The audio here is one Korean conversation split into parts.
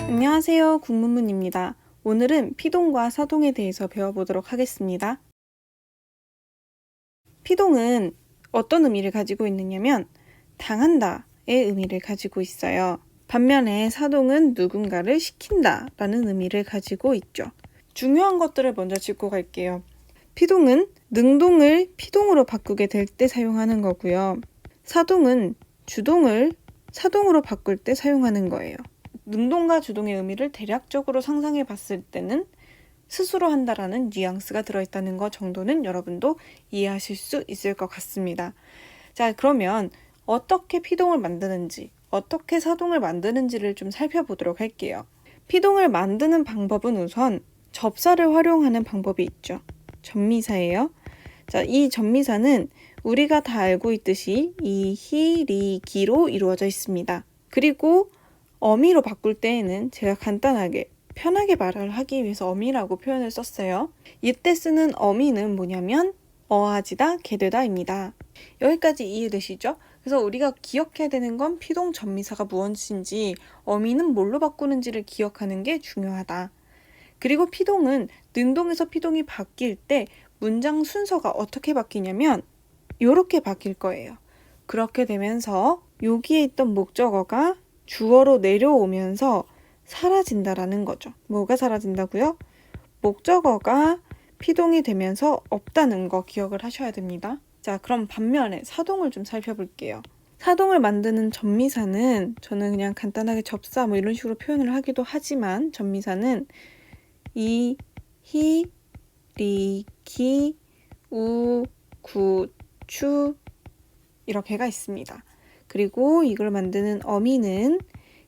안녕하세요. 국문문입니다. 오늘은 피동과 사동에 대해서 배워보도록 하겠습니다. 피동은 어떤 의미를 가지고 있느냐면 당한다의 의미를 가지고 있어요. 반면에 사동은 누군가를 시킨다 라는 의미를 가지고 있죠. 중요한 것들을 먼저 짚고 갈게요. 피동은 능동을 피동으로 바꾸게 될 때 사용하는 거고요. 사동은 주동을 사동으로 바꿀 때 사용하는 거예요. 능동과 주동의 의미를 대략적으로 상상해 봤을 때는 스스로 한다라는 뉘앙스가 들어있다는 것 정도는 여러분도 이해하실 수 있을 것 같습니다. 자, 그러면 어떻게 피동을 만드는지, 어떻게 사동을 만드는지를 좀 살펴보도록 할게요. 피동을 만드는 방법은 우선 접사를 활용하는 방법이 있죠. 접미사예요. 자, 이 접미사는 우리가 다 알고 있듯이 이, 히, 리, 기로 이루어져 있습니다. 그리고 어미로 바꿀 때에는 제가 간단하게 편하게 말을 하기 위해서 어미라고 표현을 썼어요. 이때 쓰는 어미는 뭐냐면 어하지다, 게되다입니다. 여기까지 이해되시죠? 그래서 우리가 기억해야 되는 건 피동 접미사가 무엇인지, 어미는 뭘로 바꾸는지를 기억하는 게 중요하다. 그리고 피동은 능동에서 피동이 바뀔 때 문장 순서가 어떻게 바뀌냐면 이렇게 바뀔 거예요. 그렇게 되면서 여기에 있던 목적어가 주어로 내려오면서 사라진다라는 거죠. 뭐가 사라진다고요? 목적어가 피동이 되면서 없다는 거 기억을 하셔야 됩니다. 자, 그럼 반면에 사동을 좀 살펴볼게요. 사동을 만드는 접미사는 저는 그냥 간단하게 접사 뭐 이런 식으로 표현을 하기도 하지만 접미사는 이, 히, 리, 기, 우, 구, 추 이렇게가 있습니다. 그리고 이걸 만드는 어미는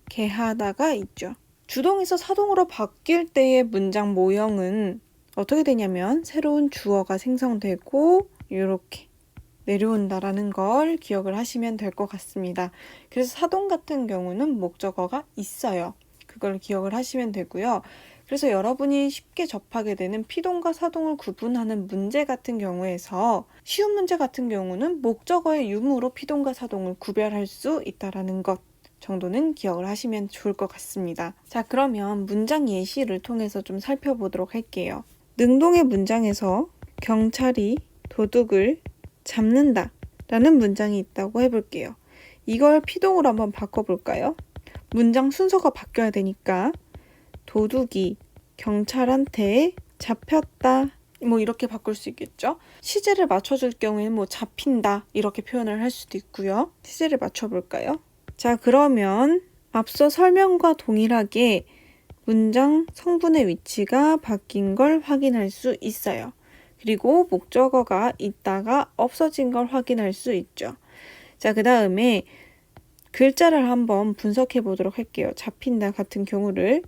게하다가 있죠. 주동에서 사동으로 바뀔 때의 문장 모형은 어떻게 되냐면 새로운 주어가 생성되고 이렇게 내려온다라는 걸 기억을 하시면 될 것 같습니다. 그래서 사동 같은 경우는 목적어가 있어요. 그걸 기억을 하시면 되고요. 그래서 여러분이 쉽게 접하게 되는 피동과 사동을 구분하는 문제 같은 경우에서 쉬운 문제 같은 경우는 목적어의 유무로 피동과 사동을 구별할 수 있다는 것 정도는 기억을 하시면 좋을 것 같습니다. 자, 그러면 문장 예시를 통해서 좀 살펴보도록 할게요. 능동의 문장에서 경찰이 도둑을 잡는다 라는 문장이 있다고 해볼게요. 이걸 피동으로 한번 바꿔볼까요? 문장 순서가 바뀌어야 되니까 도둑이 경찰한테 잡혔다 뭐 이렇게 바꿀 수 있겠죠. 시제를 맞춰줄 경우에는 뭐 잡힌다 이렇게 표현을 할 수도 있고요. 시제를 맞춰볼까요? 자, 그러면 앞서 설명과 동일하게 문장 성분의 위치가 바뀐 걸 확인할 수 있어요. 그리고 목적어가 있다가 없어진 걸 확인할 수 있죠. 자, 그 다음에 글자를 한번 분석해 보도록 할게요. 잡힌다 같은 경우를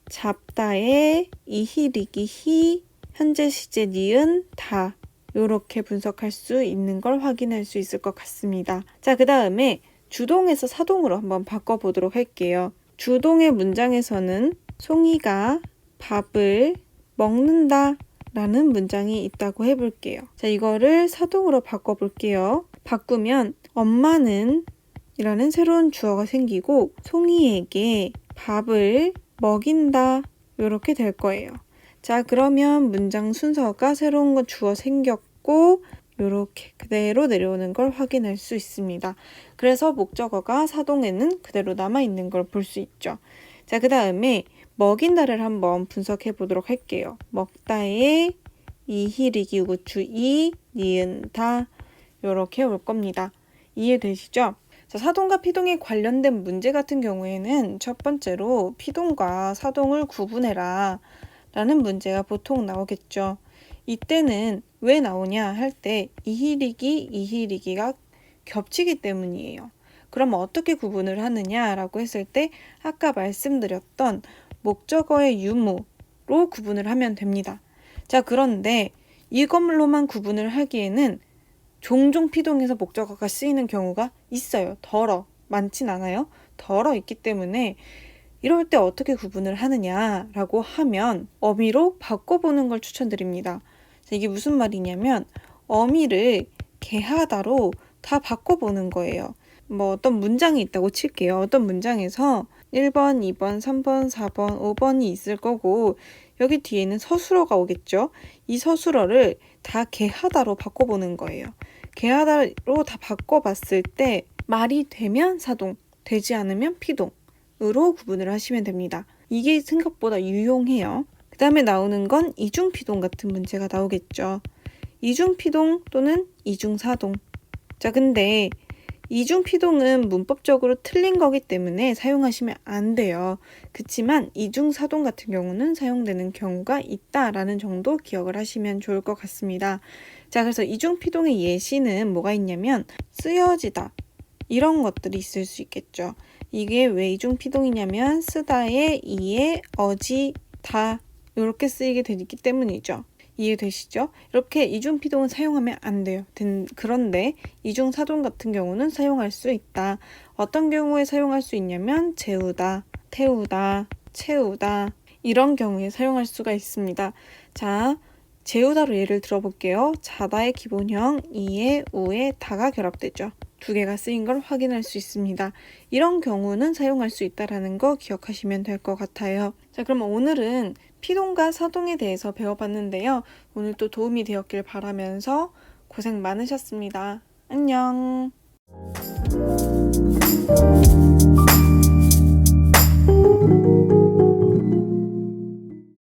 잡다에 이히리기 히, 현재 시제 니은 다 이렇게 분석할 수 있는 걸 확인할 수 있을 것 같습니다. 자, 그 다음에 주동에서 사동으로 한번 바꿔보도록 할게요. 주동의 문장에서는 송이가 밥을 먹는다 라는 문장이 있다고 해볼게요. 자, 이거를 사동으로 바꿔볼게요. 바꾸면 엄마는 이라는 새로운 주어가 생기고 송이에게 밥을 먹인다 이렇게 될 거예요. 자, 그러면 문장 순서가 새로운 거 주어 생겼고 이렇게 그대로 내려오는 걸 확인할 수 있습니다. 그래서 목적어가 사동에는 그대로 남아있는 걸 볼 수 있죠. 자, 그 다음에 먹인다를 한번 분석해 보도록 할게요. 먹다에 이히리기 우추 이 니은 다 이렇게 올 겁니다. 이해되시죠? 자, 사동과 피동에 관련된 문제 같은 경우에는 첫 번째로 피동과 사동을 구분해라 라는 문제가 보통 나오겠죠. 이때는 왜 나오냐 할 때 이히리기가 겹치기 때문이에요. 그럼 어떻게 구분을 하느냐라고 했을 때 아까 말씀드렸던 목적어의 유무로 구분을 하면 됩니다. 자, 그런데 이것로만 구분을 하기에는 종종 피동에서 목적어가 쓰이는 경우가 있어요. 많진 않아요. 있기 때문에 이럴 때 어떻게 구분을 하느냐라고 하면 어미로 바꿔보는 걸 추천드립니다. 자, 이게 무슨 말이냐면 어미를 게하다로 다 바꿔보는 거예요. 뭐 어떤 문장이 있다고 칠게요. 어떤 문장에서 1번, 2번, 3번, 4번, 5번이 있을 거고 여기 뒤에는 서술어가 오겠죠. 이 서술어를 다 개하다로 바꿔보는 거예요. 개하다로 다 바꿔봤을 때 말이 되면 사동, 되지 않으면 피동으로 구분을 하시면 됩니다. 이게 생각보다 유용해요. 그 다음에 나오는 건 이중피동 같은 문제가 나오겠죠. 이중피동 또는 이중사동. 자, 근데 이중피동은 문법적으로 틀린 거기 때문에 사용하시면 안 돼요. 그치만 이중사동 같은 경우는 사용되는 경우가 있다라는 정도 기억을 하시면 좋을 것 같습니다. 자, 그래서 이중피동의 예시는 뭐가 있냐면 쓰여지다 이런 것들이 있을 수 있겠죠. 이게 왜 이중피동이냐면 쓰다에 이에 어지다 이렇게 쓰이게 되기 때문이죠. 이해되시죠? 이렇게 이중피동은 사용하면 안 돼요. 그런데 이중사동 같은 경우는 사용할 수 있다. 어떤 경우에 사용할 수 있냐면 재우다, 태우다, 채우다 이런 경우에 사용할 수가 있습니다. 자, 재우다로 예를 들어볼게요. 자다의 기본형 이에, 우에, 다가 결합되죠. 두 개가 쓰인 걸 확인할 수 있습니다. 이런 경우는 사용할 수 있다는 거 기억하시면 될 것 같아요. 자, 그럼 오늘은 피동과 사동에 대해서 배워봤는데요. 오늘도 도움이 되었길 바라면서 고생 많으셨습니다. 안녕.